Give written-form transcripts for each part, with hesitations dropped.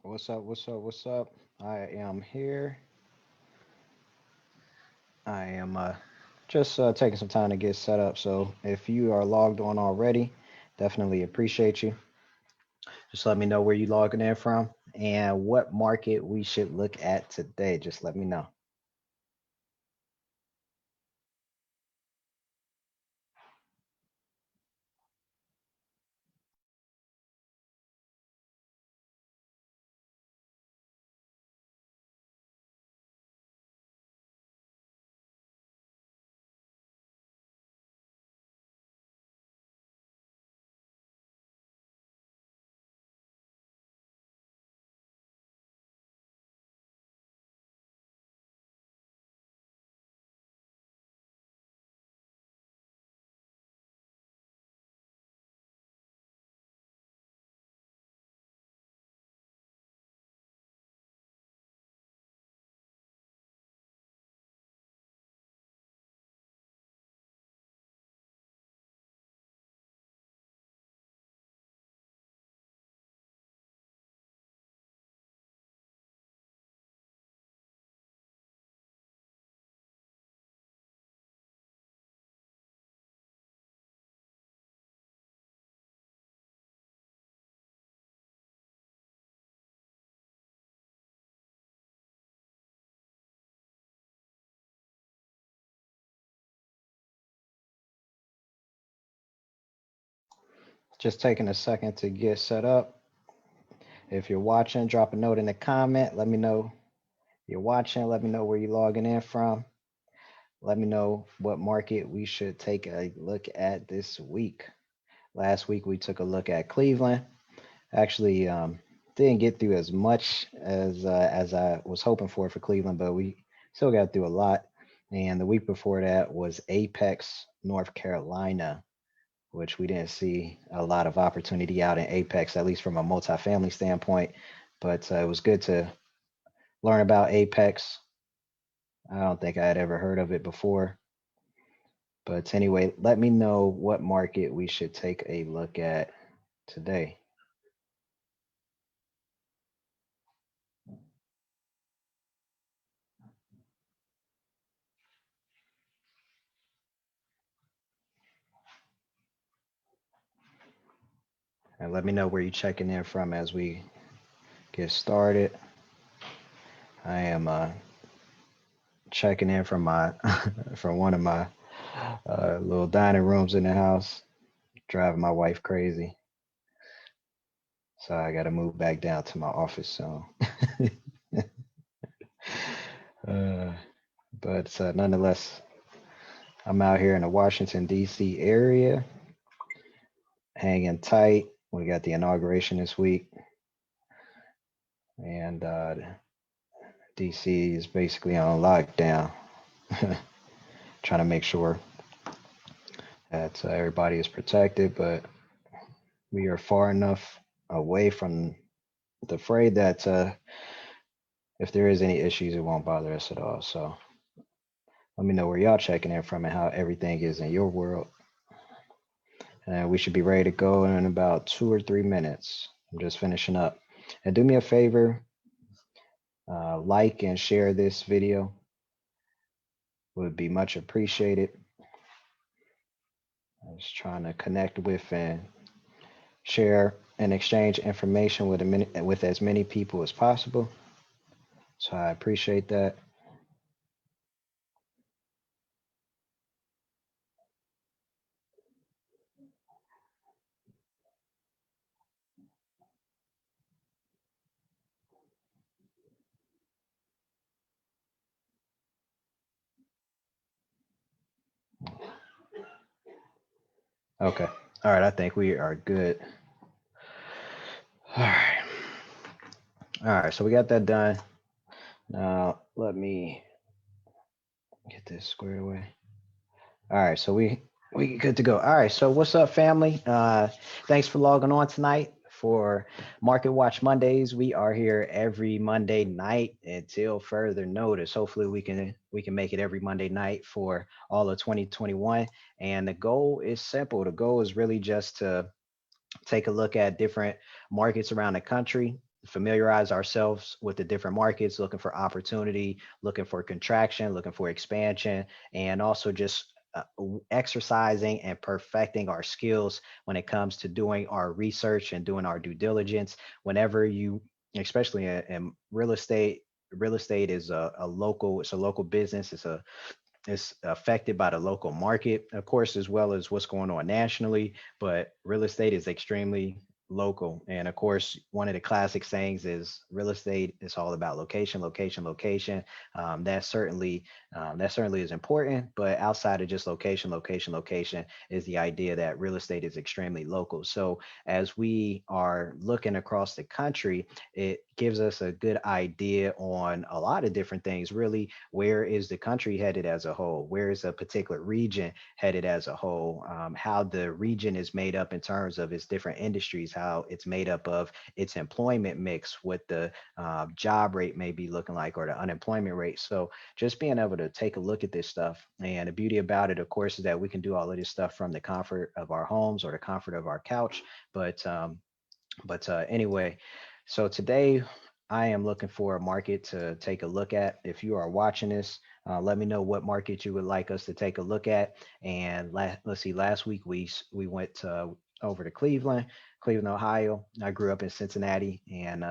What's up? What's up? What's up? I am here. I am just taking some time to get set up. So if you are logged on already, definitely appreciate you. Just let me know where you logging in from and what market we should look at today. Just let me know. Just taking a second to get set up. If you're watching, drop a note in the comment. Let me know you're watching. Let me know where you're logging in from. Let me know what market we should take a look at this week. Last week we took a look at Cleveland. Actually, didn't get through as much as I was hoping for Cleveland, but we still got through a lot. And the week before that was Apex, North Carolina, which we didn't see a lot of opportunity out in Apex, at least from a multifamily standpoint. But it was good to learn about Apex. I don't think I had ever heard of it before. But anyway, let me know what market we should take a look at today. And let me know where you're checking in from as we get started. I am checking in from my from one of my little dining rooms in the house, driving my wife crazy. So I got to move back down to my office soon. uh, but nonetheless, I'm out here in the Washington D.C. area, hanging tight. We got the inauguration this week, and DC is basically on lockdown, trying to make sure that everybody is protected. But we are far enough away from the fray that if there is any issues, it won't bother us at all. So let me know where y'all checking in from and how everything is in your world. And we should be ready to go in about 2 or 3 minutes. I'm just finishing up. And do me a favor, like and share this video. Would be much appreciated. I was trying to connect with and share and exchange information with as many people as possible. So I appreciate that. Okay. All right. I think we are good. All right. All right. So we got that done. Now let me get this squared away. All right. So we good to go. All right. So what's up, family? Thanks for logging on tonight for Market Watch Mondays. We are here every Monday night until further notice. Hopefully we can make it every Monday night for all of 2021. And the goal is simple. The goal is really just to take a look at different markets around the country familiarize ourselves with the different markets, looking for opportunity, looking for contraction, looking for expansion, and also just exercising and perfecting our skills when it comes to doing our research and doing our due diligence. Whenever you, especially in real estate is a local, it's a local business. It's affected by the local market, of course, as well as what's going on nationally. But real estate is extremely local. And of course, one of the classic sayings is real estate is all about location, location, location. That certainly is important. But outside of just location, location, location is the idea that real estate is extremely local. So as we are looking across the country, it gives us a good idea on a lot of different things. Really, where is the country headed as a whole? Where is a particular region headed as a whole? How the region is made up in terms of its different industries, how it's made up of its employment mix, what the job rate may be looking like, or the unemployment rate. So just being able to take a look at this stuff. And the beauty about it, of course, is that we can do all of this stuff from the comfort of our homes or the comfort of our couch. But anyway, so today I am looking for a market to take a look at. If you are watching this, let me know what market you would like us to take a look at. And let's see, last week we went over to Cleveland, Ohio. I grew up in Cincinnati and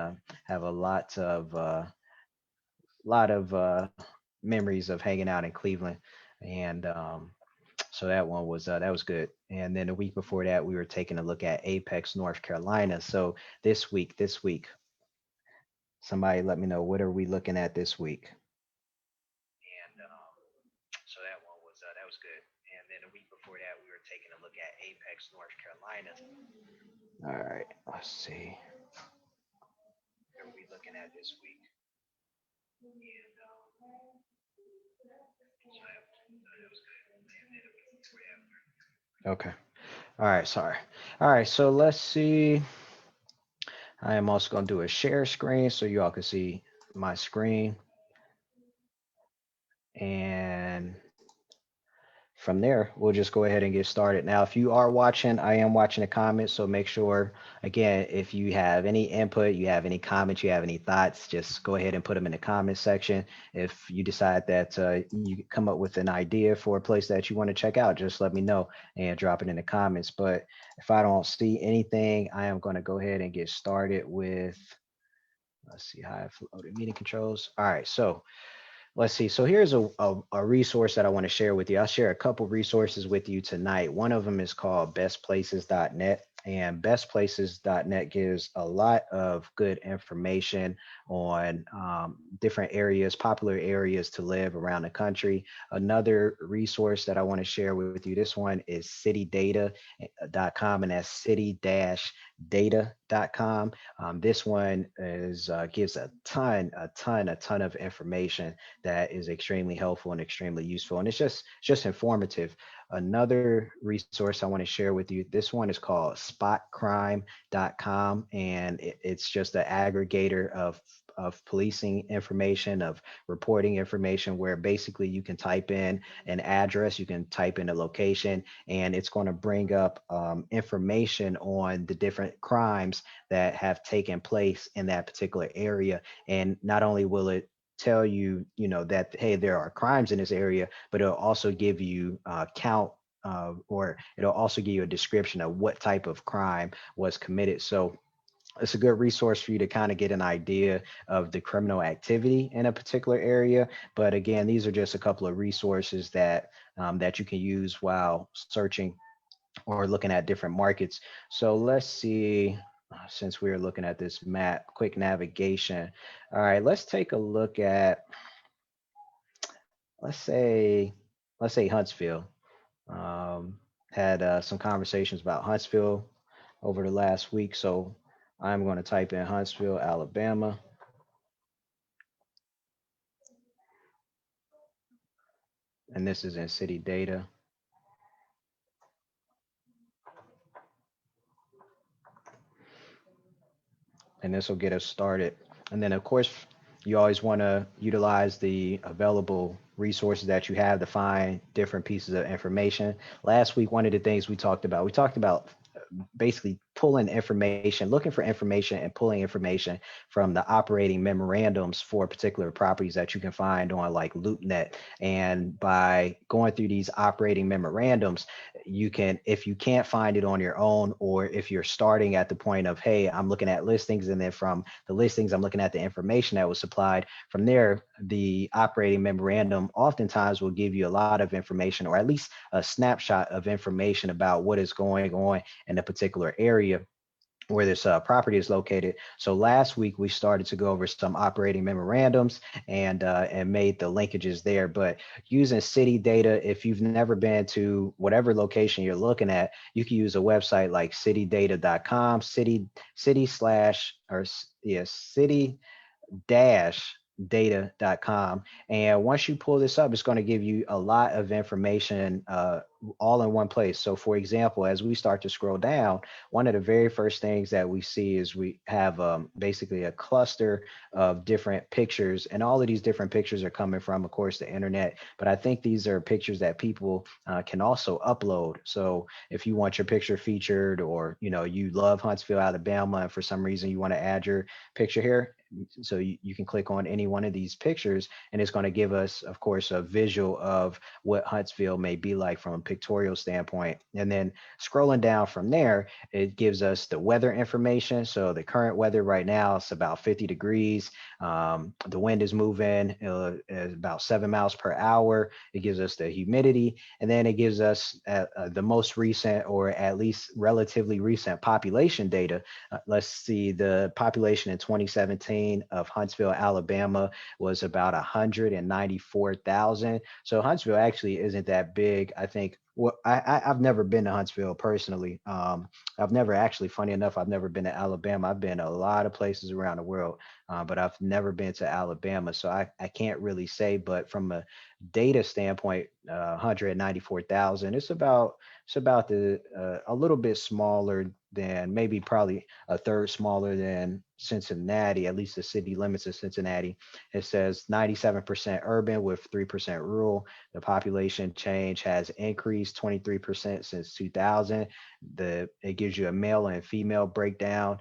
have a lot of memories of hanging out in Cleveland. And so that was good. And then the week before that, we were taking a look at Apex, North Carolina. So this week, somebody let me know, what are we looking at this week? And so that was good. And then the week before that, we were taking a look at Apex, North Carolina. All right, let's see. What are we looking at this week? And so that was good. And then the week before that, okay. All right, sorry. All right, so let's see. I am also going to do a share screen so you all can see my screen. And from there, we'll just go ahead and get started. Now, if you are watching, I am watching the comments. So make sure, again, if you have any input, you have any comments, you have any thoughts, just go ahead and put them in the comment section. If you decide that you come up with an idea for a place that you want to check out, just let me know and drop it in the comments. But if I don't see anything, I am going to go ahead and get started with, let's see, how I've loaded meeting controls. All right, so let's see. So here's a resource that I want to share with you. I'll share a couple resources with you tonight. One of them is called bestplaces.net. And bestplaces.net gives a lot of good information on different areas, popular areas to live around the country. Another resource that I want to share with you, this one is citydata.com, and that's city-data.com. This one is gives a ton of information that is extremely helpful and extremely useful, and it's just informative. Another resource I want to share with you, this one is called spotcrime.com, and it's just an aggregator of policing information, of reporting information, where basically you can type in an address, you can type in a location, and it's going to bring up information on the different crimes that have taken place in that particular area. And not only will it tell you, that, hey, there are crimes in this area, but it'll also give you count, or it'll also give you a description of what type of crime was committed. So it's a good resource for you to kind of get an idea of the criminal activity in a particular area. But again, these are just a couple of resources that you can use while searching or looking at different markets. So let's see, since we're looking at this map, quick navigation. All right, let's take a look at, let's say, Huntsville. Had some conversations about Huntsville over the last week. So I'm going to type in Huntsville, Alabama. And this is in city data. And this will get us started. And then of course, you always want to utilize the available resources that you have to find different pieces of information. Last week, one of the things we talked about basically pulling information, looking for information and pulling information from the operating memorandums for particular properties that you can find on like LoopNet. And by going through these operating memorandums, you can, if you can't find it on your own, or if you're starting at the point of, hey, I'm looking at listings, and then from the listings, I'm looking at the information that was supplied from there, the operating memorandum oftentimes will give you a lot of information, or at least a snapshot of information about what is going on in a particular area where this property is located. So last week we started to go over some operating memorandums and made the linkages there. But using city data, if you've never been to whatever location you're looking at, you can use a website like citydata.com, city slash or yeah, city dash data.com. And once you pull this up, it's going to give you a lot of information all in one place. So for example, as we start to scroll down, one of the very first things that we see is we have basically a cluster of different pictures, and all of these different pictures are coming from, of course, the internet. But I think these are pictures that people can also upload. So if you want your picture featured, or you love Huntsville, Alabama, and for some reason you want to add your picture here, so you can click on any one of these pictures, and it's going to give us, of course, a visual of what Huntsville may be like from a pictorial standpoint. And then scrolling down from there, it gives us the weather information. So the current weather right now, it's about 50 degrees. The wind is moving at about 7 miles per hour. It gives us the humidity, and then it gives us the most recent, or at least relatively recent, population data. Let's see, the population in 2017 of Huntsville, Alabama was about 194,000. So Huntsville actually isn't that big. I think, well, I've never been to Huntsville personally. I've never actually, funny enough, I've never been to Alabama. I've been a lot of places around the world, but I've never been to Alabama. So I can't really say, but from a data standpoint, 194,000, it's about a little bit smaller than, maybe probably a third smaller than Cincinnati, at least the city limits of Cincinnati. It says 97% urban with 3% rural. The population change has increased 23% since 2000. It gives you a male and female breakdown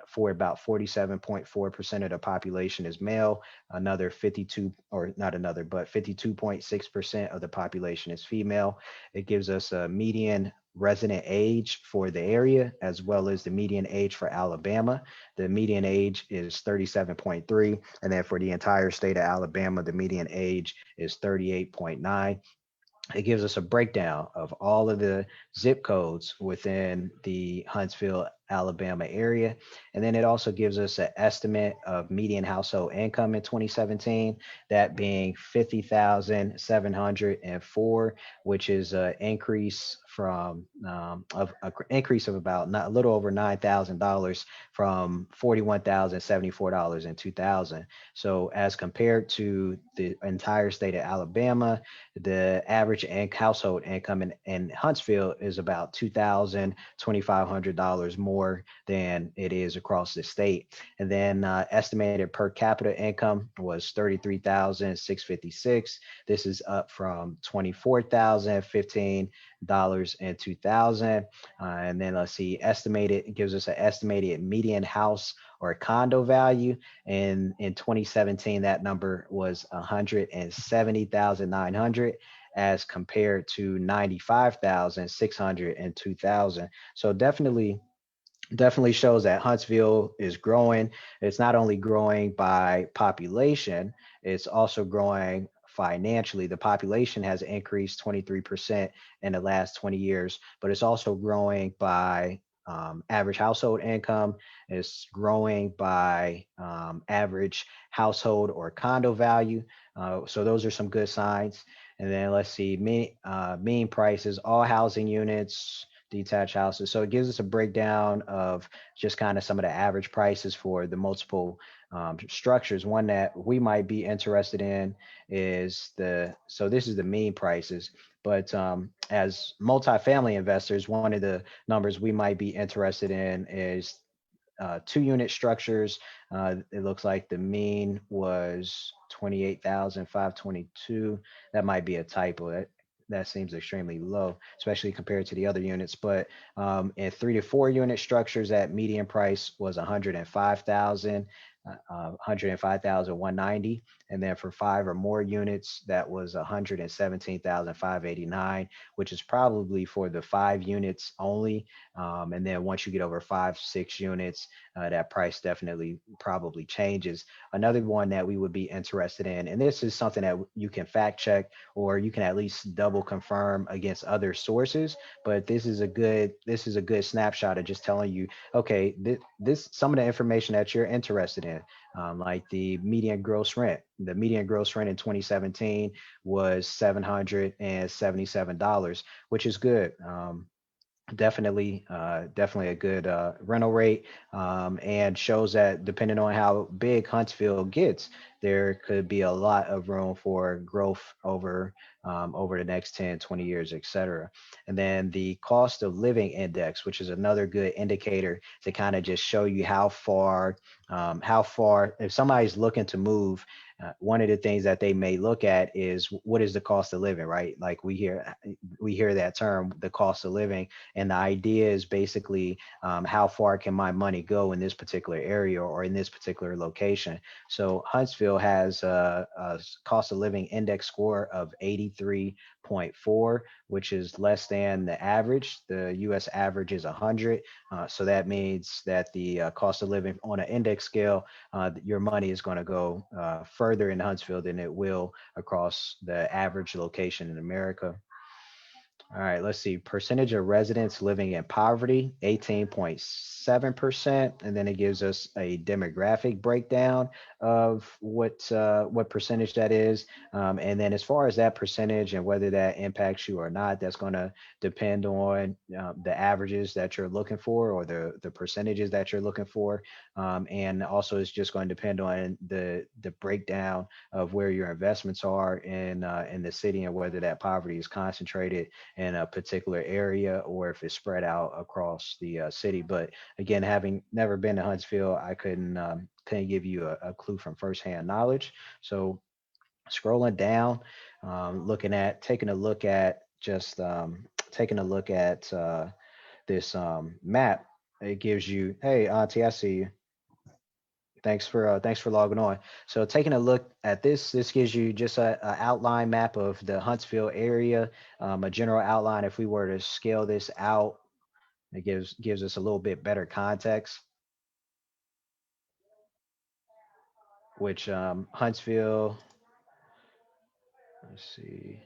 for about 47.4% of the population is male. Another 52, or not another, but 52.6% of the population is female. It gives us a median resident age for the area, as well as the median age for Alabama. The median age is 37.3. And then for the entire state of Alabama, the median age is 38.9. It gives us a breakdown of all of the zip codes within the Huntsville, Alabama area. And then it also gives us an estimate of median household income in 2017, that being 50,704, which is an increase from increase of about a little over $9,000 from $41,074 in 2000. So as compared to the entire state of Alabama, the average household income in Huntsville is about $2,000 to $2,500 more than it is across the state. And then estimated per capita income was $33,656. This is up from $24,015 in 2000. And then let's see, estimated, it gives us an estimated median house or condo value. And in 2017, that number was 170,900 as compared to 95,600 in 2000. So definitely shows that Huntsville is growing. It's not only growing by population, it's also growing financially. The population has increased 23% in the last 20 years, but it's also growing by average household income. It's growing by average household or condo value. So those are some good signs. And then let's see, mean prices, all housing units, detached houses. So it gives us a breakdown of just kind of some of the average prices for the multiple structures. One that we might be interested in is so this is the mean prices, but as multifamily investors, one of the numbers we might be interested in is 2-unit structures. It looks like the mean was 28,522. That might be a typo. that seems extremely low, especially compared to the other units. But in 3 to 4 unit structures, that median price was 105,000, 105,190, and then for 5 or more units, that was 117,589, which is probably for the 5 units only. And then once you get over 5, 6 units, that price definitely probably changes. Another one that we would be interested in, and this is something that you can fact check or you can at least double confirm against other sources, but this is a good snapshot of just telling you, okay, this some of the information that you're interested in, like the median gross rent. The median gross rent in 2017 was $777, which is good. Definitely a good rental rate, and shows that depending on how big Huntsville gets, there could be a lot of room for growth over the next 10, 20 years, etc. And then the cost of living index, which is another good indicator to kind of just show you how far if somebody's looking to move. One of the things that they may look at is what is the cost of living, right? Like we hear that term, the cost of living, and the idea is basically how far can my money go in this particular area or in this particular location. So Huntsville has a cost of living index score of 83.4, which is less than the average. The US average is 100. So that means that the cost of living on an index scale, your money is going to go further in Huntsville than it will across the average location in America. All right, let's see. Percentage of residents living in poverty, 18.7%. And then it gives us a demographic breakdown of what percentage that is. And then as far as that percentage and whether that impacts you or not, that's going to depend on the averages that you're looking for, or the percentages that you're looking for. And also it's just going to depend on the breakdown of where your investments are in the city, and whether that poverty is concentrated in a particular area or if it's spread out across the city. But again, having never been to Huntsville, I couldn't give you a clue from firsthand knowledge. So scrolling down, taking a look at this map. It gives you, hey Auntie, I see you. Thanks for logging on. So taking a look at this gives you just a outline map of the Huntsville area, a general outline. If we were to scale this out, it gives us a little bit better context. Which Huntsville, let's see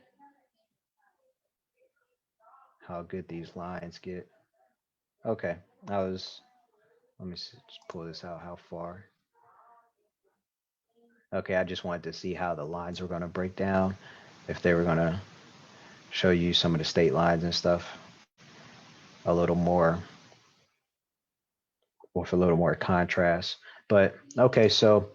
how good these lines get. Okay, let me just pull this out. How far? Okay, I just wanted to see how the lines were going to break down, if they were going to show you some of the state lines and stuff a little more, with a little more contrast. But okay, so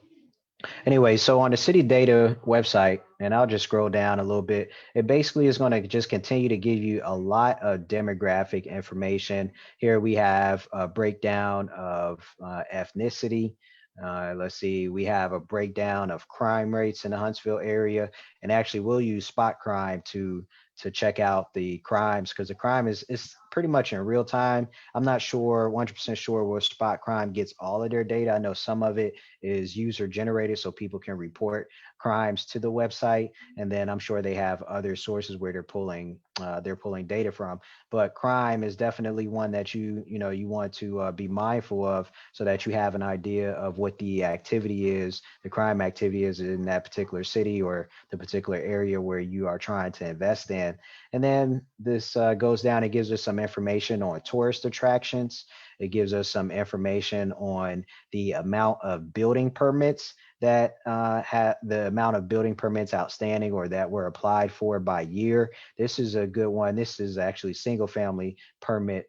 anyway, so on the city data website, and I'll just scroll down a little bit, it basically is going to just continue to give you a lot of demographic information. Here we have a breakdown of ethnicity. Let's see, we have a breakdown of crime rates in the Huntsville area, and actually we'll use spot crime to check out the crimes, because the crime is pretty much in real time. I'm not sure 100% sure where spot crime gets all of their data. I know some of it is user generated, so people can report crimes to the website, and then I'm sure they have other sources where they're pulling data from. But crime is definitely one that you want to be mindful of, so that you have an idea of what the crime activity is in that particular city or the particular area where you are trying to invest in. And then this goes down and gives us some information on tourist attractions. It gives us some information on the amount of building permits that the amount of building permits outstanding or that were applied for by year. This is a good one. This is actually single family permit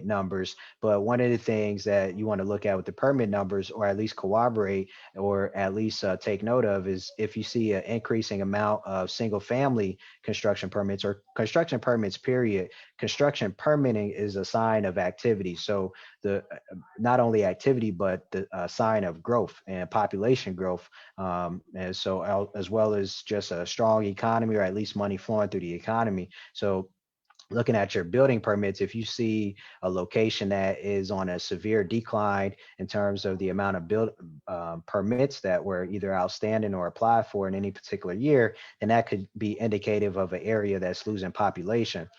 numbers. But one of the things that you want to look at with the permit numbers, or at least corroborate, or at least take note of, is if you see an increasing amount of single family construction permits or construction permits, period. Construction permitting is a sign of activity. So the not only activity, but the sign of growth and population growth. And so as well as just a strong economy, or at least money flowing through the economy. So looking at your building permits, if you see a location that is on a severe decline in terms of the amount of permits that were either outstanding or applied for in any particular year, then that could be indicative of an area that's losing population.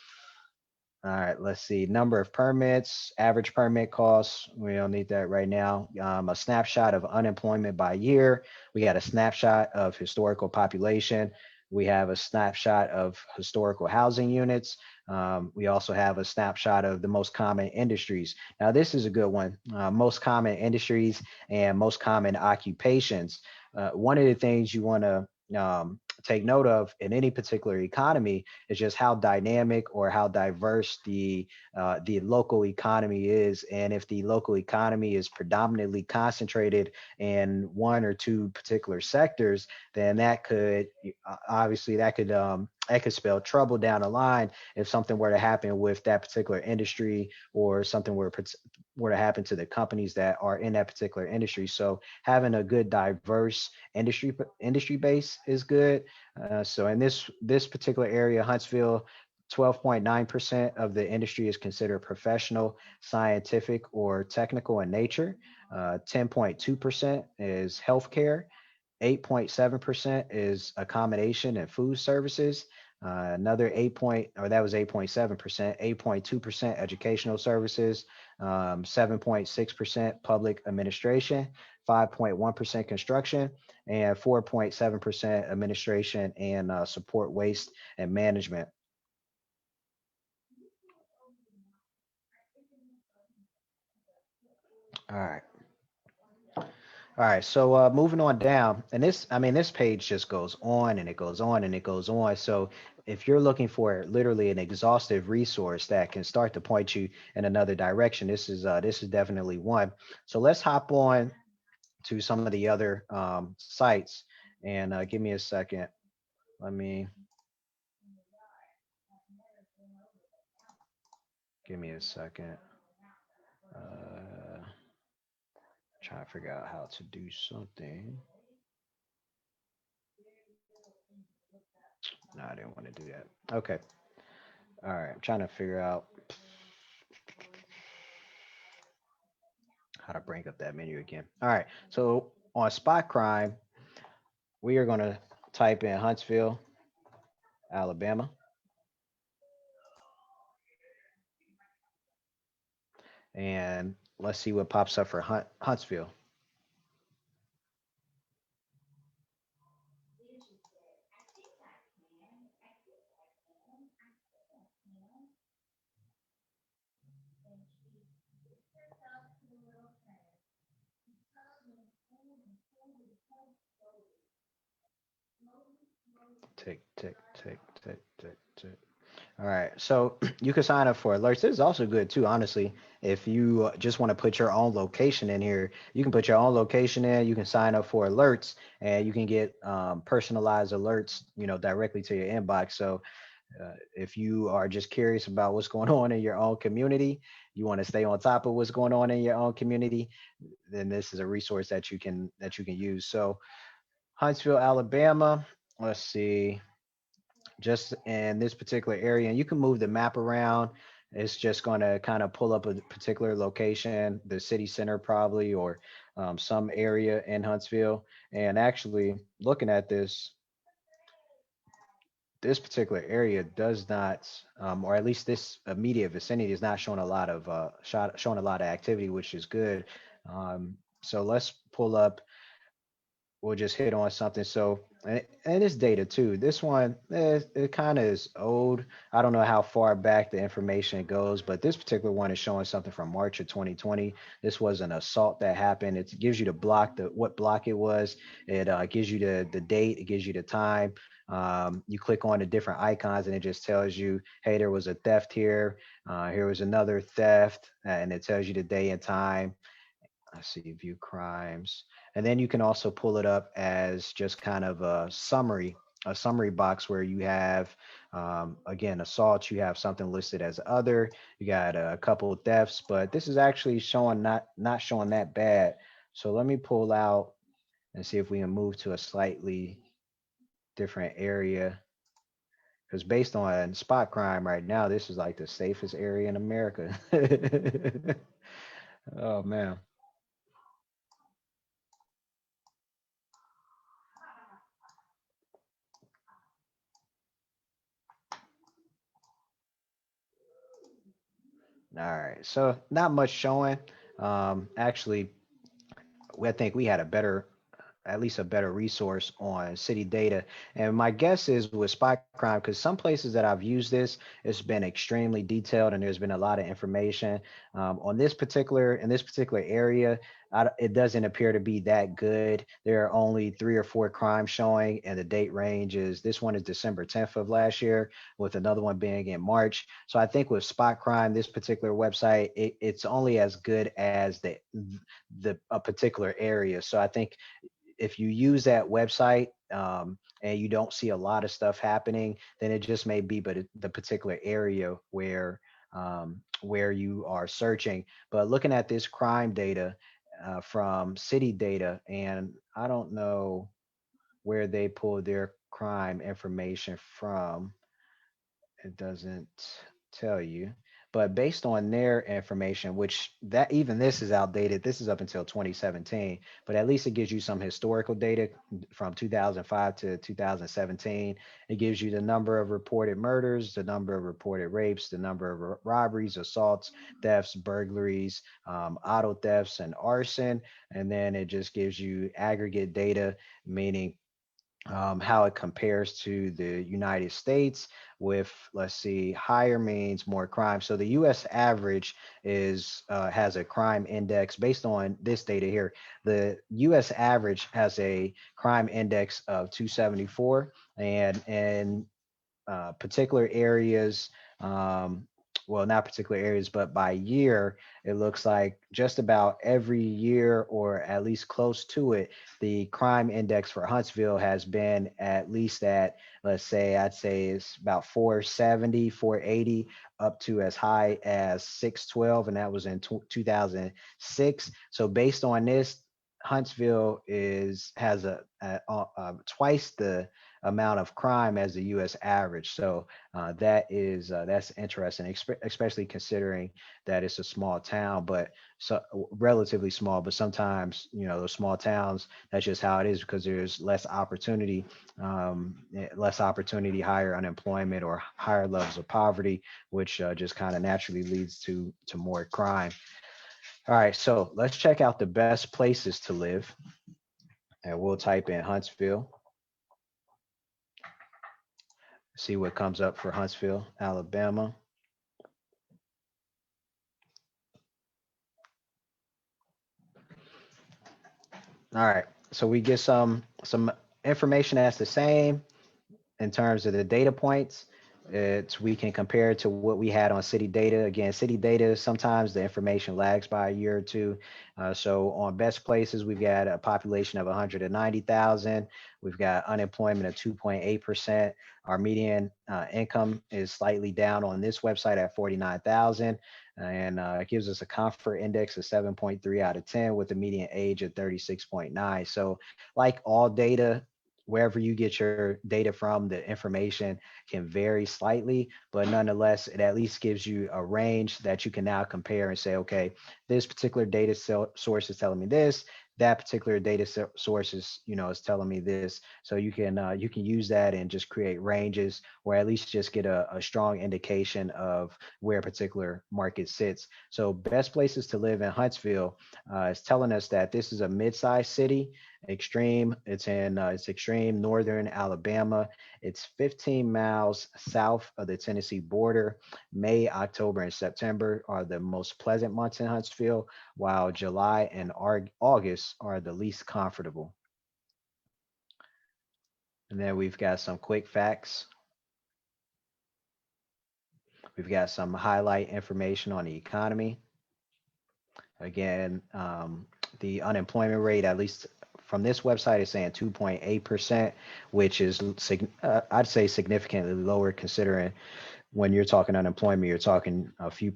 All right, let's see. Number of permits, average permit costs. We don't need that right now. A snapshot of unemployment by year. We got a snapshot of historical population. We have a snapshot of historical housing units. We also have a snapshot of the most common industries. Now, this is a good one. Most common industries and most common occupations. One of the things you want to take note of in any particular economy is just how dynamic or how diverse the local economy is. And if the local economy is predominantly concentrated in one or two particular sectors, then that could obviously that could spell trouble down the line if something were to happen with that particular industry, or something were to happen to the companies that are in that particular industry. So having a good diverse industry base is good. So in this particular area, Huntsville, 12.9% of the industry is considered professional, scientific, or technical in nature. 10.2% is healthcare. 8.7% is accommodation and food services. Another 8.7%, 8.2% educational services, 7.6% public administration, 5.1% construction, and 4.7% administration and support waste and management. All right. All right, so moving on down, and this page just goes on and it goes on and it goes on. So if you're looking for literally an exhaustive resource that can start to point you in another direction, this is definitely one. So let's hop on to some of the other sites, and give me a second. Let me give me a second. Uh, Trying to figure out how to do something. No, I didn't want to do that. Okay. All right. I'm trying to figure out how to bring up that menu again. All right. So on spot crime, we are going to type in Huntsville, Alabama, and let's see what pops up for Huntsville. Tick, tick, tick, tick, tick, tick. All right. So you can sign up for alerts. This is also good too, honestly. If you just want to put your own location in here, you can put your own location in. You can sign up for alerts, and you can get personalized alerts, directly to your inbox. So if you are just curious about what's going on in your own community, you want to stay on top of what's going on in your own community, then this is a resource that you can use. So Huntsville, Alabama. Let's see, just in this particular area, and you can move the map around. It's just going to kind of pull up a particular location, the city center probably, or some area in Huntsville. And actually, looking at this particular area does not, or at least this immediate vicinity is not showing a lot of showing a lot of activity, which is good. So let's pull up, we'll just hit on something. So, and this data too. This one, it kind of is old. I don't know how far back the information goes, but this particular one is showing something from March of 2020. This was an assault that happened. It gives you the block, the what block it was. It gives you the date. It gives you the time. You click on the different icons, and it just tells you, hey, there was a theft here. Here was another theft, and it tells you the day and time. Let's see, view crimes. And then you can also pull it up as just kind of a summary a summary box where you have, again, assault, you have something listed as other, you got a couple of thefts, but this is actually showing not showing that bad. So let me pull out and see if we can move to a slightly different area. Because based on spot crime right now, this is like the safest area in America. Oh man. All right. So not much showing. Actually, I think we had a better, at least a better resource on city data. And my guess is with spot crime, because some places that I've used this, it's been extremely detailed and there's been a lot of information. On this particular, in this particular area, it doesn't appear to be that good. There are only 3 or 4 crimes showing, and the date range is, this one is December 10th of last year, with another one being in March. So I think with spot crime, this particular website, it's only as good as the a particular area. So I think if you use that website, and you don't see a lot of stuff happening, then it just may be but the particular area where you are searching. But looking at this crime data from city data, and I don't know where they pulled their crime information from, it doesn't tell you. But based on their information, which that even this is outdated, this is up until 2017, but at least it gives you some historical data from 2005 to 2017. It gives you the number of reported murders, the number of reported rapes, the number of robberies, assaults, thefts, burglaries, auto thefts, and arson. And then it just gives you aggregate data, meaning how it compares to the United States with, let's see, higher means more crime. So the U.S. average is has a crime index based on this data here. The U.S. average has a crime index of 274, and particular areas, well, not particular areas, but by year, it looks like just about every year, or at least close to it, the crime index for Huntsville has been at least at, let's say, I'd say it's about 470, 480, up to as high as 612, and that was in 2006. So based on this, Huntsville has twice the amount of crime as the U.S. average. So that's interesting, especially considering that it's a small town, but so relatively small. But sometimes, those small towns, that's just how it is, because there's less opportunity, higher unemployment, or higher levels of poverty, which just kind of naturally leads to more crime. All right, so let's check out the best places to live, and we'll type in Huntsville. See what comes up for Huntsville, Alabama. All right. So we get some information that's the same in terms of the data points. It's We can compare it to what we had on city data. Again, city data, sometimes the information lags by a year or two. So on best places, we've got a population of 190,000. We've got unemployment of 2.8%. Our median income is slightly down on this website at 49,000. And it gives us a comfort index of 7.3 out of 10, with a median age of 36.9. So like all data, wherever you get your data from, the information can vary slightly, but nonetheless, it at least gives you a range that you can now compare and say, okay, this particular data source is telling me this, that particular data source is telling me this. So you can use that and just create ranges, or at least just get a strong indication of where a particular market sits. So best places to live in Huntsville is telling us that this is a mid-sized city. It's extreme northern Alabama. It's 15 miles south of the Tennessee border. May, October, and September are the most pleasant months in Huntsville, while July and August are the least comfortable. And then we've got some quick facts. We've got some highlight information on the economy. Again, the unemployment rate, at least from this website, it's saying 2.8%, which is I'd say significantly lower considering when you're talking unemployment, you're talking a few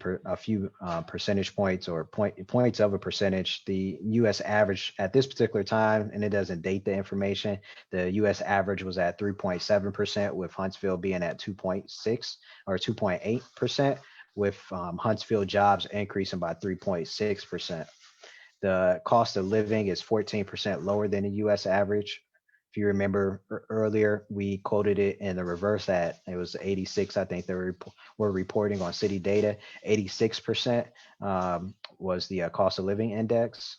percentage points or points of a percentage. The U.S. average at this particular time, and it doesn't date the information, the U.S. average was at 3.7%, with Huntsville being at 2.6 or 2.8%, with Huntsville jobs increasing by 3.6%. The cost of living is 14% lower than the U.S. average. If you remember earlier, we quoted it in the reverse that it was 86. I think they were reporting on city data. 86% was the cost of living index.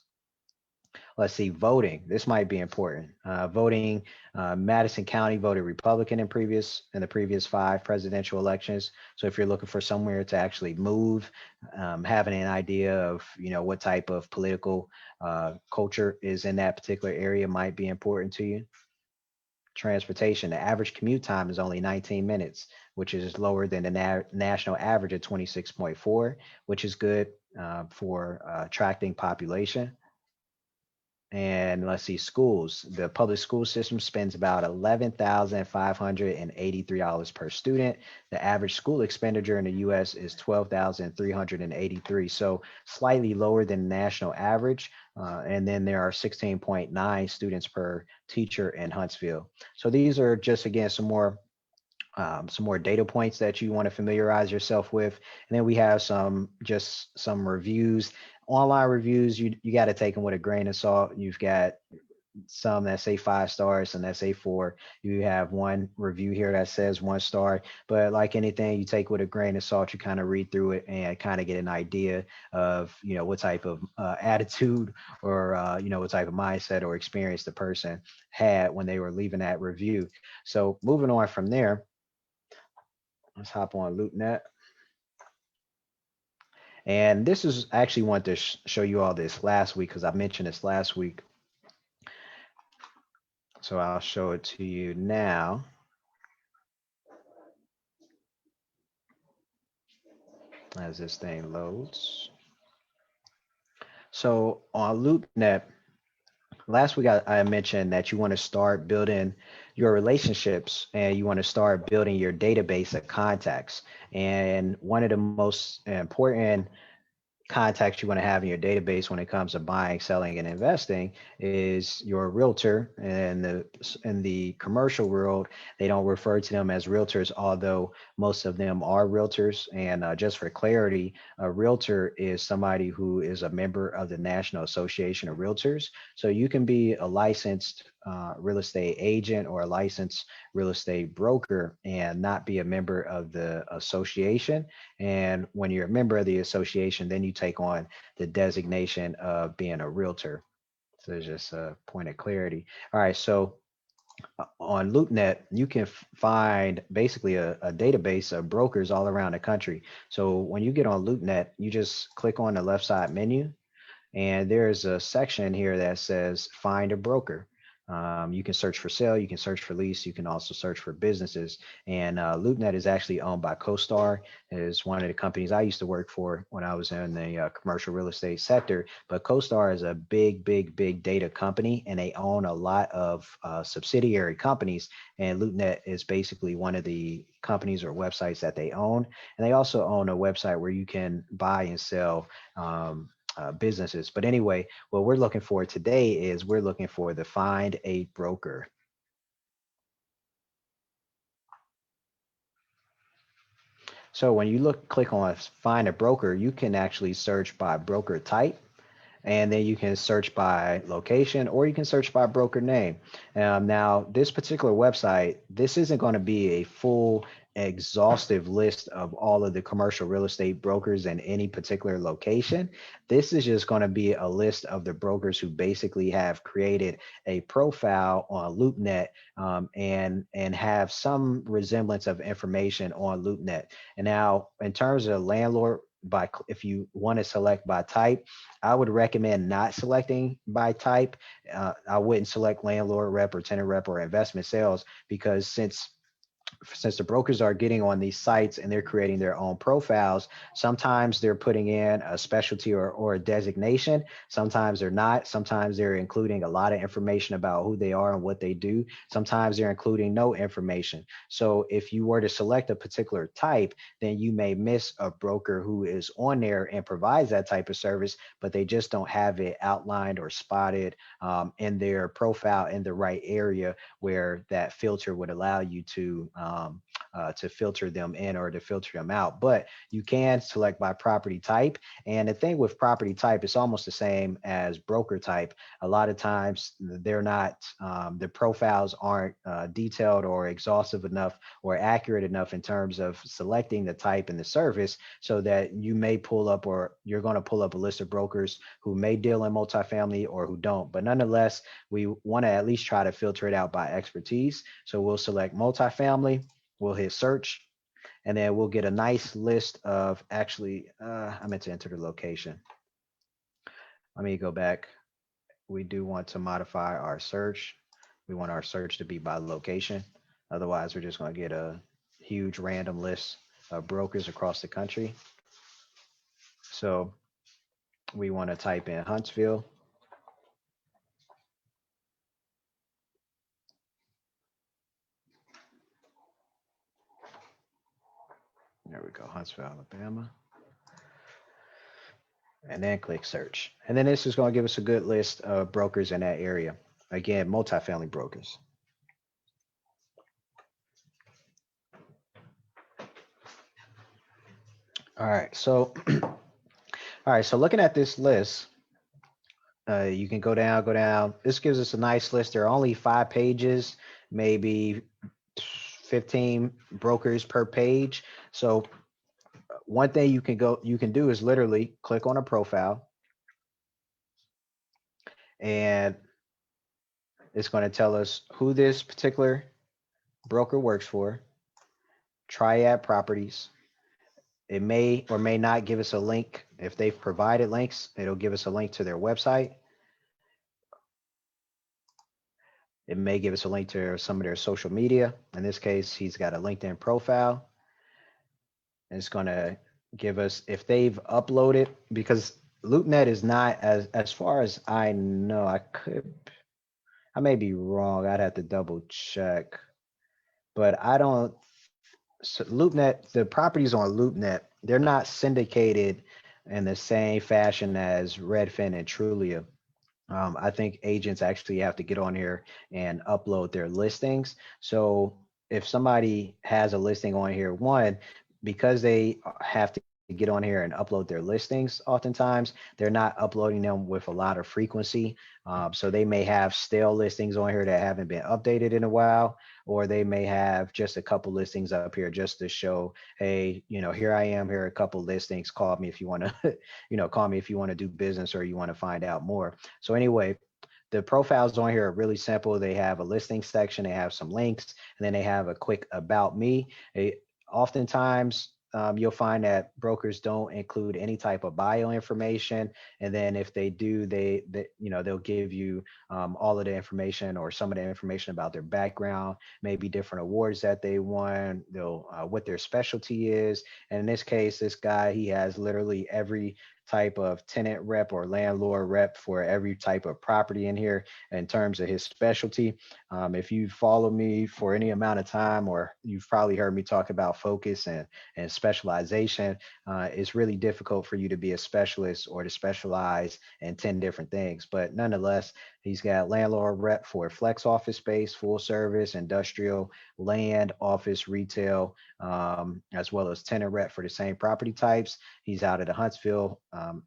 Let's see, voting. This might be important. Voting, Madison County voted Republican in the previous 5 presidential elections. So if you're looking for somewhere to actually move, having an idea of what type of political culture is in that particular area might be important to you. Transportation, the average commute time is only 19 minutes, which is lower than the national average of 26.4, which is good for attracting population. And let's see, schools. The public school system spends about $11,583 per student. The average school expenditure in the U.S. is $12,383, so slightly lower than the national average. And then there are 16.9 students per teacher in Huntsville. So these are just, again, some more data points that you want to familiarize yourself with. And then we have some reviews, online reviews. You got to take them with a grain of salt. You've got some that say 5 stars and that say 4. You have one review here that says 1 star, but like anything, you take with a grain of salt. You kind of read through it and kind of get an idea of what type of attitude or what type of mindset or experience the person had when they were leaving that review. So moving on from there, let's hop on LoopNet. And this is actually want to show you all this last week because I mentioned this last week. So I'll show it to you now. As this thing loads. So on LoopNet, last week I mentioned that you want to start building your relationships and you want to start building your database of contacts. And one of the most important contacts you want to have in your database when it comes to buying, selling, and investing is your realtor. And in the commercial world, they don't refer to them as realtors, although most of them are realtors. And just for clarity, a realtor is somebody who is a member of the National Association of Realtors. So you can be a licensed real estate agent or a licensed real estate broker and not be a member of the association. And when you're a member of the association, then you take on the designation of being a realtor. So there's just a point of clarity. All right, so on LoopNet, you can find basically a database of brokers all around the country. So when you get on LoopNet, you just click on the left side menu, and there's a section here that says find a broker. You can search for sale, you can search for lease, you can also search for businesses. And LoopNet is actually owned by CoStar. It is one of the companies I used to work for when I was in the commercial real estate sector. But CoStar is a big data company, and they own a lot of subsidiary companies. And LoopNet is basically one of the companies or websites that they own. And they also own a website where you can buy and sell businesses. But anyway, what we're looking for today is we're looking for the find a broker. So when you click on find a broker, you can actually search by broker type, and then you can search by location, or you can search by broker name. Now, this particular website, this isn't going to be a full exhaustive list of all of the commercial real estate brokers in any particular location. This is just going to be a list of the brokers who basically have created a profile on LoopNet and have some resemblance of information on LoopNet. And now, in terms of landlord, if you want to select by type, I would recommend not selecting by type. I wouldn't select landlord rep or tenant rep or investment sales, because since since the brokers are getting on these sites and they're creating their own profiles, sometimes they're putting in a specialty or a designation. Sometimes they're not. Sometimes they're including a lot of information about who they are and what they do. Sometimes they're including no information. So if you were to select a particular type, then you may miss a broker who is on there and provides that type of service, but they just don't have it outlined or spotted in their profile in the right area where that filter would allow you to filter them in or to filter them out. But you can select by property type. And the thing with property type, it's almost the same as broker type. A lot of times they're not, the profiles aren't detailed or exhaustive enough or accurate enough in terms of selecting the type and the service, so that you may pull up, or you're going to pull up a list of brokers who may deal in multifamily or who don't. But nonetheless, we want to at least try to filter it out by expertise. So we'll select multifamily, we'll hit search, and then we'll get a nice list of, actually, I meant to enter the location. Let me go back. We do want to modify our search. We want our search to be by location. Otherwise, we're just going to get a huge random list of brokers across the country. So we want to type in Huntsville. There we go, Huntsville, Alabama. And then click search. And then this is going to give us a good list of brokers in that area. Again, multifamily brokers. All right, so looking at this list, you can go down, go down. This gives us a nice list. There are only 5 pages, maybe 15 brokers per page. So one thing you can do is literally click on a profile, and it's going to tell us who this particular broker works for, Triad Properties. It may or may not give us a link. If they've provided links, it'll give us a link to their website. It may give us a link to some of their social media. In this case, he's got a LinkedIn profile. And it's going to give us if they've uploaded, because LoopNet is not, as far as I know, I may be wrong. I'd have to double check, but I don't. So LoopNet, the properties on LoopNet, they're not syndicated in the same fashion as Redfin and Trulia. I think agents actually have to get on here and upload their listings. So if somebody has a listing on here, one, because they have to get on here and upload their listings, oftentimes they're not uploading them with a lot of frequency. So they may have stale listings on here that haven't been updated in a while, or they may have just a couple listings up here just to show, hey, here I am, here are a couple listings. Call me if you want to, call me if you want to do business or you want to find out more. So anyway, the profiles on here are really simple. They have a listing section, they have some links, and then they have a quick about me. Oftentimes, you'll find that brokers don't include any type of bio information, and then if they do, they'll give you all of the information or some of the information about their background, maybe different awards that they won, they'll what their specialty is. And in this case, this guy, he has literally every type of tenant rep or landlord rep for every type of property in here in terms of his specialty. If you follow me for any amount of time, or you've probably heard me talk about focus and specialization, it's really difficult for you to be a specialist or to specialize in 10 different things. But nonetheless, he's got landlord rep for flex office space, full service, industrial, land, office, retail, as well as tenant rep for the same property types. He's out of the Huntsville,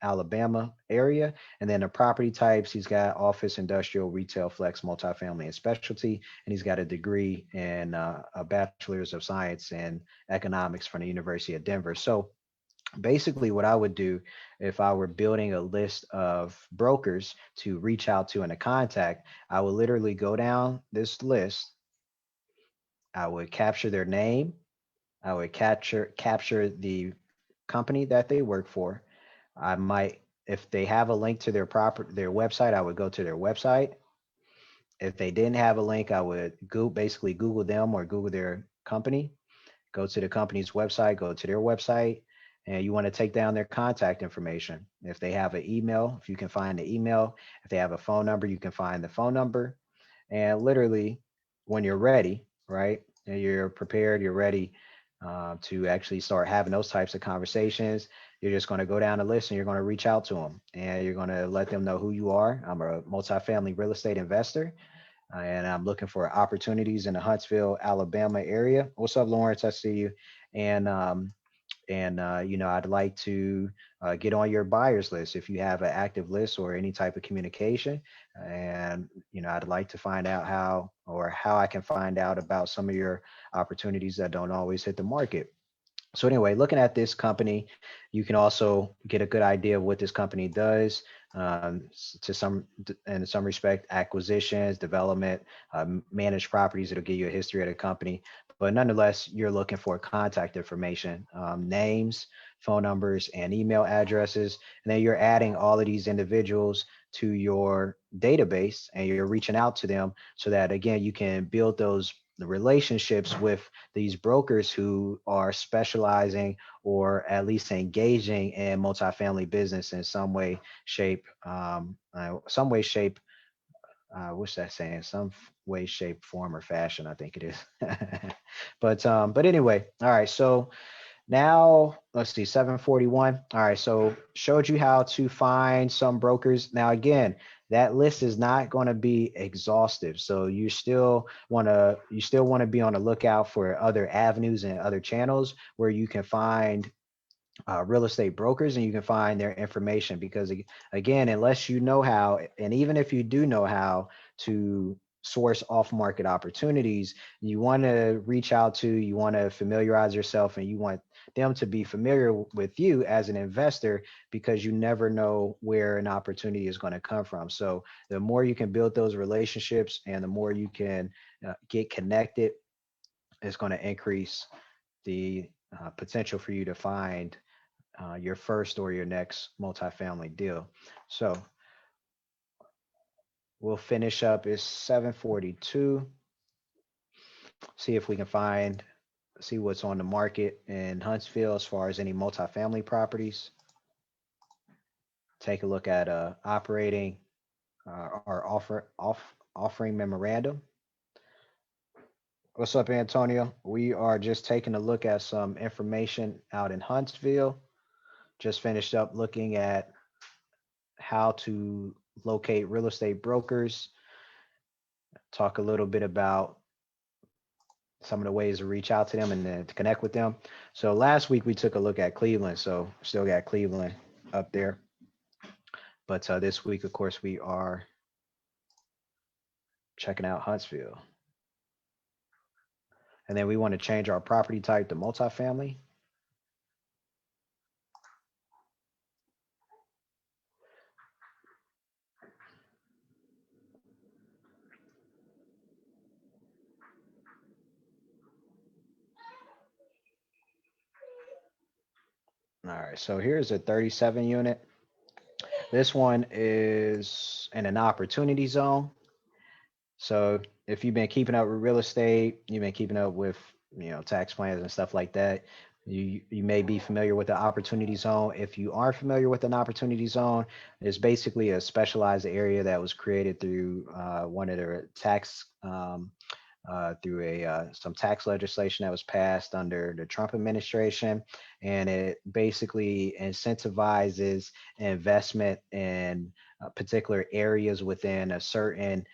Alabama area. And then the property types, he's got office, industrial, retail, flex, multifamily, and specialty. And he's got a degree in a bachelor's of science in economics from the University of Denver. So basically what I would do if I were building a list of brokers to reach out to and to contact, I would literally go down this list. I would capture their name. I would capture the company that they work for. I might, if they have a link to their website, I would go to their website. If they didn't have a link, I would basically Google them or Google their company, go to the company's website, go to their website, and you want to take down their contact information. If they have an email, if you can find the email, if they have a phone number, you can find the phone number. And literally, when you're ready, right, and you're prepared, you're ready to actually start having those types of conversations, you're just going to go down the list and you're going to reach out to them and you're going to let them know who you are. I'm a multifamily real estate investor and I'm looking for opportunities in the Huntsville, Alabama area. What's up, Lawrence? I see you. And you know, I'd like to get on your buyers list if you have an active list or any type of communication. And you know, I'd like to find out how I can find out about some of your opportunities that don't always hit the market. So anyway, looking at this company, you can also get a good idea of what this company does. In some respect, acquisitions, development, managed properties. It'll give you a history of the company. But nonetheless, you're looking for contact information, names, phone numbers, and email addresses. And then you're adding all of these individuals to your database and you're reaching out to them so that, again, you can build those the relationships with these brokers who are specializing or at least engaging in multifamily business in some way, shape, what's that saying? Way, shape, form, or fashion, I think it is. But anyway, all right. So now let's see, 741. All right, so showed you how to find some brokers. Now again, that list is not going to be exhaustive. So you still want to be on the lookout for other avenues and other channels where you can find real estate brokers and you can find their information because again, unless you know how, and even if you do know how to source off market opportunities, you want to reach out to, you want to familiarize yourself and you want them to be familiar with you as an investor because you never know where an opportunity is going to come from. So the more you can build those relationships and the more you can get connected, it's going to increase the potential for you to find your first or your next multifamily deal. So we'll finish up. It's 742. See if we can see what's on the market in Huntsville as far as any multifamily properties. Take a look at operating our offering memorandum. What's up, Antonio? We are just taking a look at some information out in Huntsville. Just finished up looking at how to locate real estate brokers, talk a little bit about some of the ways to reach out to them and then to connect with them. So last week we took a look at Cleveland, so still got Cleveland up there. But this week, of course, we are checking out Huntsville. And then we want to change our property type to multifamily. All right, so here's a 37 unit. This one is in an opportunity zone. So if you've been keeping up with real estate, you've been keeping up with, you know, tax plans and stuff like that, you may be familiar with the opportunity zone. If you aren't familiar with an opportunity zone, it's basically a specialized area that was created through one of the tax through some tax legislation that was passed under the Trump administration, and it basically incentivizes investment in particular areas within a certain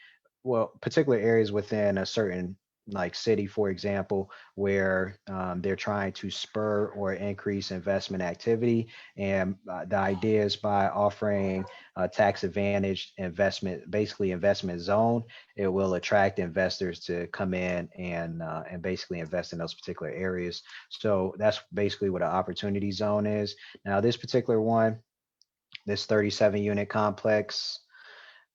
particular areas within a certain like city, for example, where they're trying to spur or increase investment activity. And the idea is by offering a tax advantaged investment, basically investment zone, it will attract investors to come in and basically invest in those particular areas. So that's basically what an opportunity zone is. Now, this particular one, this 37 unit complex,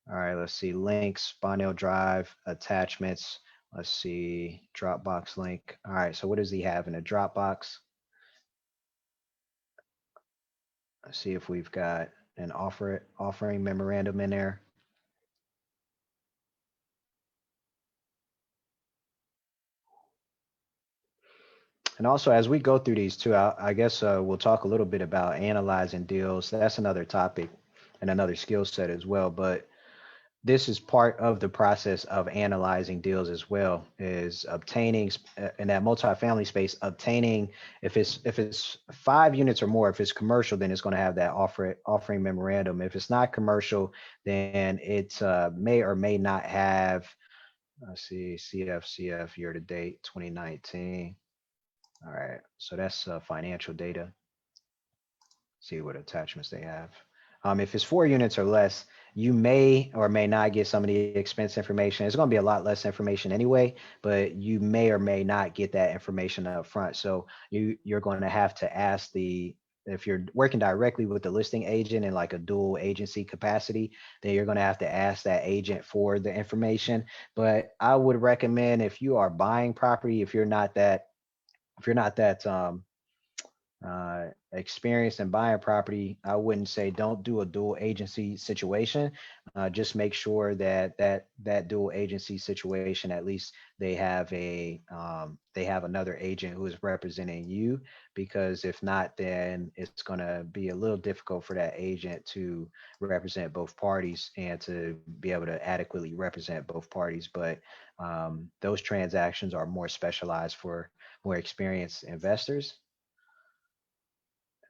all right, let's see, links, Bonnell Drive, attachments. Let's see, Dropbox link. All right, so what does he have in a Dropbox? Let's see if we've got an offering memorandum in there. And also, as we go through these too, I guess we'll talk a little bit about analyzing deals. That's another topic and another skill set as well. But this is part of the process of analyzing deals as well, is obtaining in that multifamily space, obtaining if it's 5 units or more. If it's commercial, then it's going to have that offering memorandum. If it's not commercial, then it may or may not have. Let's see, CFCF year to date 2019. All right, so that's financial data. See what attachments they have. If it's 4 units or less, you may or may not get some of the expense information. It's going to be a lot less information anyway, but you may or may not get that information up front. So you're going to have to ask if you're working directly with the listing agent in like a dual agency capacity, then you're going to have to ask that agent for the information. But I would recommend, if you are buying property, if you're not that experienced in buying property, I wouldn't say don't do a dual agency situation. Just make sure that dual agency situation, at least they have another agent who is representing you, because if not, then it's going to be a little difficult for that agent to represent both parties and to be able to adequately represent both parties. But those transactions are more specialized for more experienced investors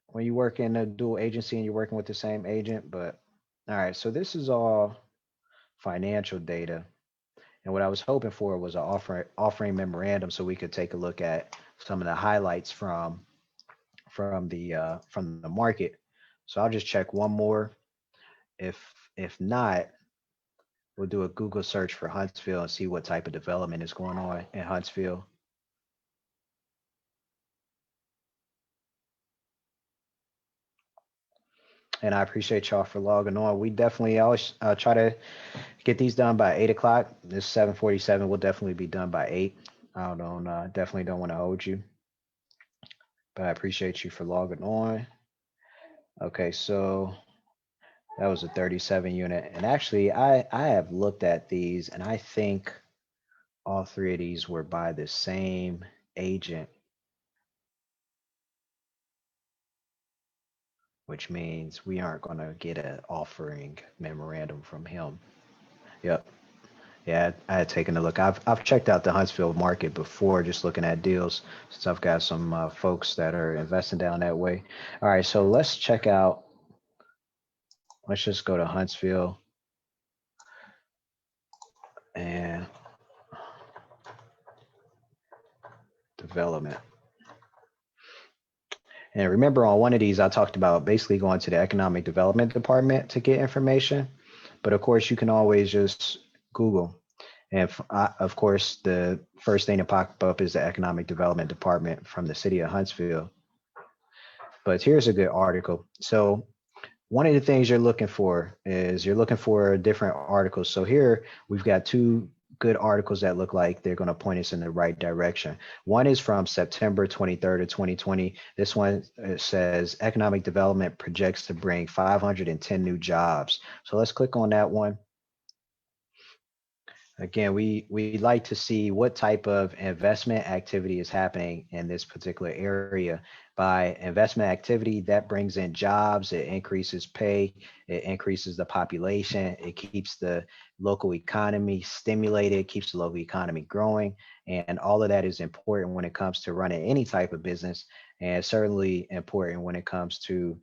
when you work in a dual agency and you're working with the same agent. But all right, so this is all financial data. And what I was hoping for was an offering memorandum so we could take a look at some of the highlights from the market. So I'll just check one more. If if not, we'll do a Google search for Huntsville and see what type of development is going on in Huntsville. And I appreciate y'all for logging on. We definitely always try to get these done by 8 o'clock. This 7:47 will definitely be done by 8. I don't definitely don't want to hold you, but I appreciate you for logging on. Okay, so that was a 37 unit. And actually I have looked at these and I think all three of these were by the same agent, which means we aren't going to get an offering memorandum from him. Yep. Yeah, I had taken a look. I've checked out the Huntsville market before, just looking at deals, since I've got some folks that are investing down that way. All right, so let's check out. Let's just go to Huntsville and development. And remember, on one of these, I talked about basically going to the economic development department to get information. But of course, you can always just Google. And of course, the first thing to pop up is the economic development department from the city of Huntsville. But here's a good article. So one of the things you're looking for is you're looking for different articles. So here we've got two good articles that look like they're going to point us in the right direction. One is from September 23rd of 2020. This one says economic development projects to bring 510 new jobs. So let's click on that one. Again, we like to see what type of investment activity is happening in this particular area. By investment activity, that brings in jobs, it increases pay, it increases the population, it keeps the local economy stimulated, keeps the local economy growing. And all of that is important when it comes to running any type of business, and certainly important when it comes to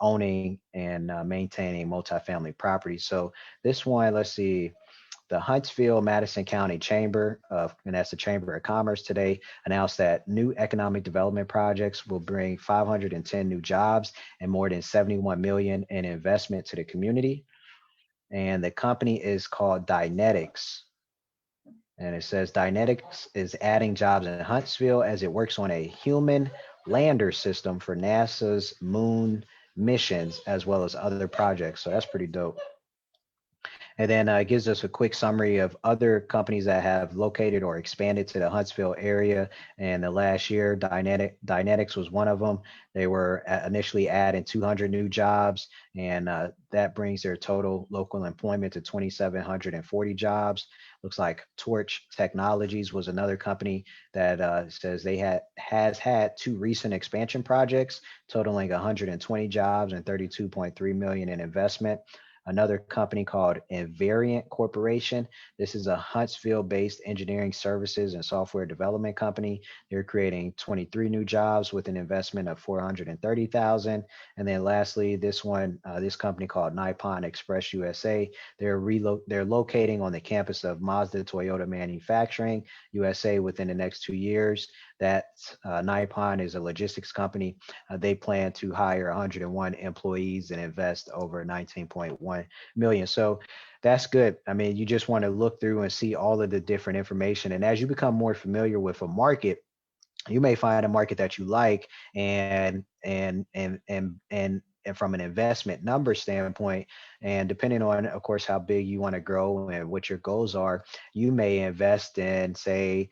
owning and maintaining multifamily property. So this one, let's see, the Huntsville Madison County Chamber of, and that's the Chamber of Commerce, today announced that new economic development projects will bring 510 new jobs and more than 71 million in investment to the community. And the company is called Dynetics. And it says Dynetics is adding jobs in Huntsville as it works on a human lander system for NASA's moon missions, as well as other projects. So that's pretty dope. And then it gives us a quick summary of other companies that have located or expanded to the Huntsville area in the last year. Dynetics was one of them. They were initially adding 200 new jobs, and that brings their total local employment to 2,740 jobs. Looks like Torch Technologies was another company that says they has had two recent expansion projects totaling 120 jobs and 32.3 million in investment. Another company called Invariant Corporation. This is a Huntsville-based engineering services and software development company. They're creating 23 new jobs with an investment of 430,000. And then lastly, this company called Nippon Express USA. They're locating on the campus of Mazda Toyota Manufacturing USA within the next 2 years. That Nippon is a logistics company. They plan to hire 101 employees and invest over 19.1 million. So that's good. I mean, you just want to look through and see all of the different information. And as you become more familiar with a market, you may find a market that you like, and from an investment number standpoint, and depending on, of course, how big you want to grow and what your goals are, you may invest in, say,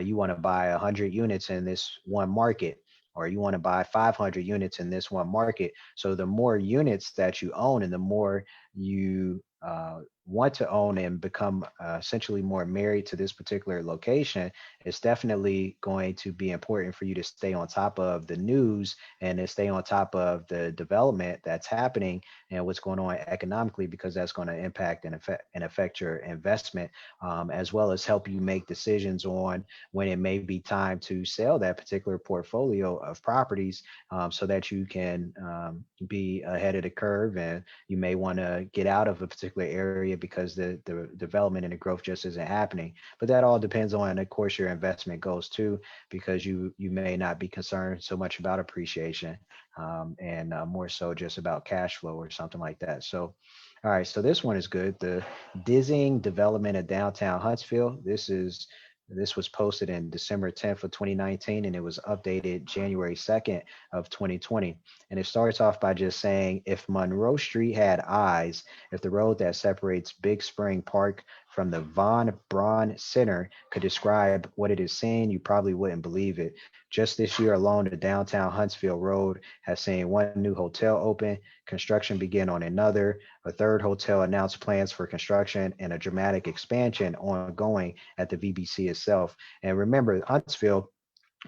you want to buy 100 units in this one market, or you want to buy 500 units in this one market. So the more units that you own and the more you want to own and become essentially more married to this particular location, it's definitely going to be important for you to stay on top of the news and to stay on top of the development that's happening and what's going on economically, because that's going to impact and affect your investment, as well as help you make decisions on when it may be time to sell that particular portfolio of properties, so that you can be ahead of the curve, and you may want to get out of a particular area because the development and the growth just isn't happening. But that all depends on, of course, your investment goals too, because you may not be concerned so much about appreciation, and more so just about cash flow or something like that. So, all right, so this one is good. The dizzying development of downtown Huntsville. This was posted in December 10th of 2019, and it was updated January 2nd of 2020. And it starts off by just saying, if Monroe Street had eyes, if the road that separates Big Spring Park from the Von Braun Center could describe what it is seeing, you probably wouldn't believe it. Just this year alone, the downtown Huntsville road has seen one new hotel open, construction begin on another, a third hotel announced plans for construction, and a dramatic expansion ongoing at the VBC itself. And remember, Huntsville,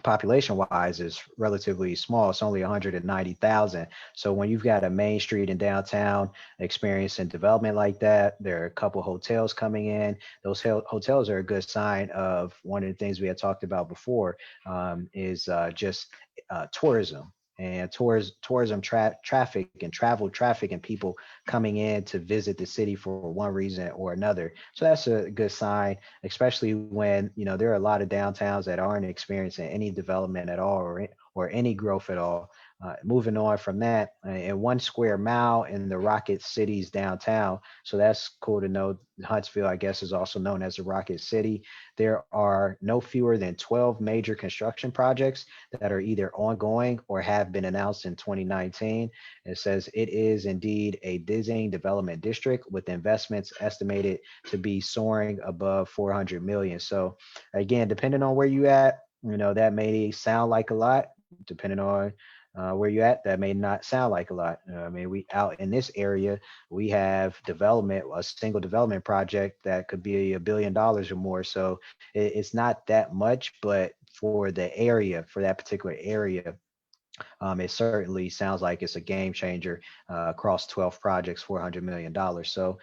population wise, is relatively small. It's only 190,000. So when you've got a main street in downtown experiencing development like that, there are a couple hotels coming in. Those hotels are a good sign of one of the things we had talked about before, is just tourism. And tourism traffic and travel traffic and people coming in to visit the city for one reason or another. So that's a good sign, especially when, there are a lot of downtowns that aren't experiencing any development at all, or any growth at all. Moving on from that, in 1 square mile in the Rocket City's downtown. So that's cool to know. Huntsville, I guess, is also known as the Rocket City. There are no fewer than 12 major construction projects that are either ongoing or have been announced in 2019. It says it is indeed a dizzying development district with investments estimated to be soaring above 400 million. So again, depending on where you at, that may sound like a lot. Depending on where you at, that may not sound like a lot. I mean, we out in this area, we have development, a single development project that could be $1 billion or more. So it's not that much, but for the area, for that particular area, it certainly sounds like it's a game changer across 12 projects, $400 million. So,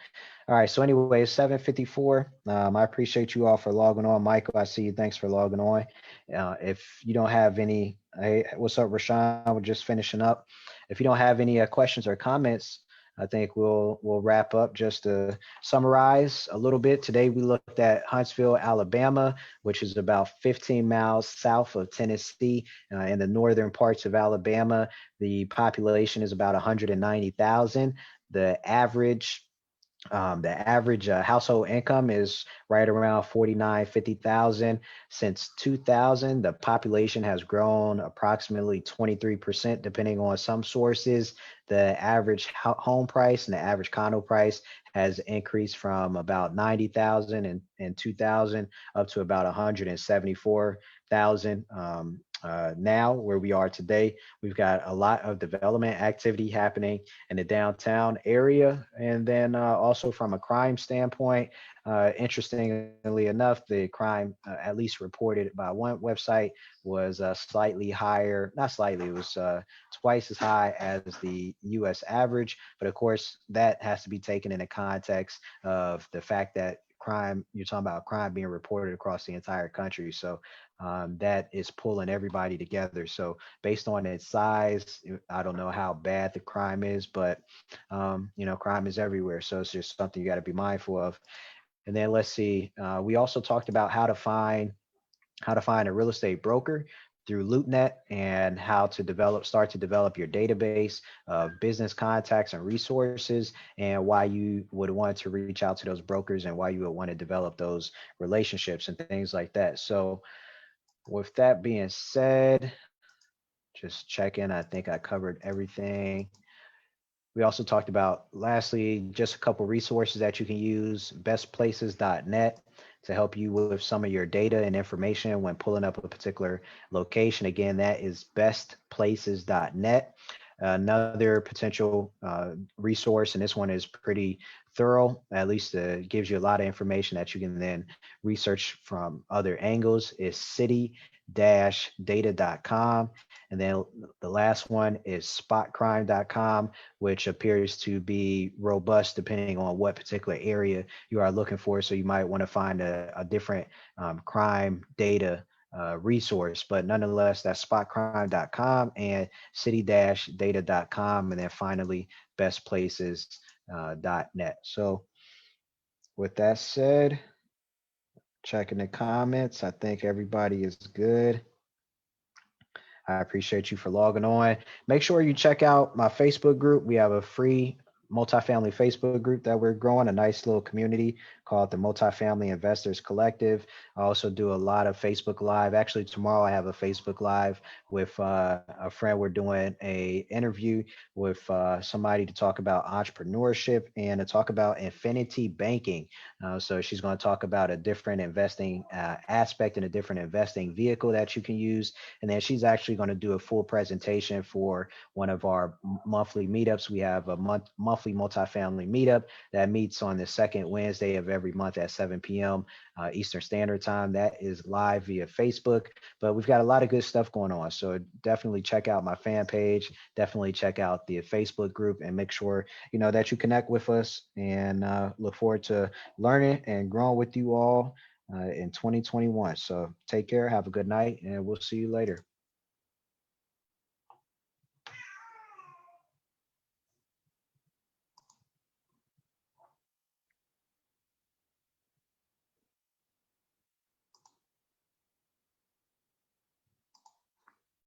all right. So anyway, 7:54. I appreciate you all for logging on. Michael, I see you. Thanks for logging on. If you don't have any, hey, what's up, Rashawn? We're just finishing up. If you don't have any questions or comments, I think we'll wrap up. Just to summarize a little bit, today we looked at Huntsville, Alabama, which is about 15 miles south of Tennessee, in the northern parts of Alabama. The population is about 190,000. The average The average household income is right around 49, 50,000. Since 2000, the population has grown approximately 23%, depending on some sources. The average home price and the average condo price has increased from about 90,000 in 2000 up to about 174,000 now, where we are today. We've got a lot of development activity happening in the downtown area. And then also from a crime standpoint, interestingly enough, the crime, at least reported by one website, was slightly higher, not slightly, it was twice as high as the US average. But of course, that has to be taken in the context of the fact that you're talking about crime being reported across the entire country. So that is pulling everybody together. So based on its size, I don't know how bad the crime is, but crime is everywhere. So it's just something you got to be mindful of. And then let's see, we also talked about how to find a real estate broker through LoopNet and how to start to develop your database of business contacts and resources, and why you would want to reach out to those brokers and why you would want to develop those relationships and things like that. So with that being said, just checking, I think I covered everything. We also talked about, lastly, just a couple resources that you can use, bestplaces.net, to help you with some of your data and information when pulling up a particular location. Again, that is bestplaces.net. Another potential resource, and this one is pretty thorough, at least gives you a lot of information that you can then research from other angles, is city-data.com. And then the last one is spotcrime.com, which appears to be robust depending on what particular area you are looking for. So you might want to find a different crime data resource, but nonetheless, that's spotcrime.com and city-data.com. And then finally, bestplaces.net. So with that said, checking the comments, I think everybody is good. I appreciate you for logging on. Make sure you check out my Facebook group. We have a free multifamily Facebook group that we're growing, a nice little community called the Multifamily Investors Collective. I also do a lot of Facebook Live. Actually, tomorrow I have a Facebook Live with a friend. We're doing a interview with somebody to talk about entrepreneurship and to talk about infinity banking. So she's going to talk about a different investing aspect and a different investing vehicle that you can use. And then she's actually going to do a full presentation for one of our monthly meetups. We have a monthly multifamily meetup that meets on the second Wednesday of every month at 7 p.m. Eastern Standard Time. That is live via Facebook. But we've got a lot of good stuff going on. So definitely check out my fan page. Definitely check out the Facebook group and make sure that you connect with us, and look forward to learning and growing with you all in 2021. So take care, have a good night, and we'll see you later.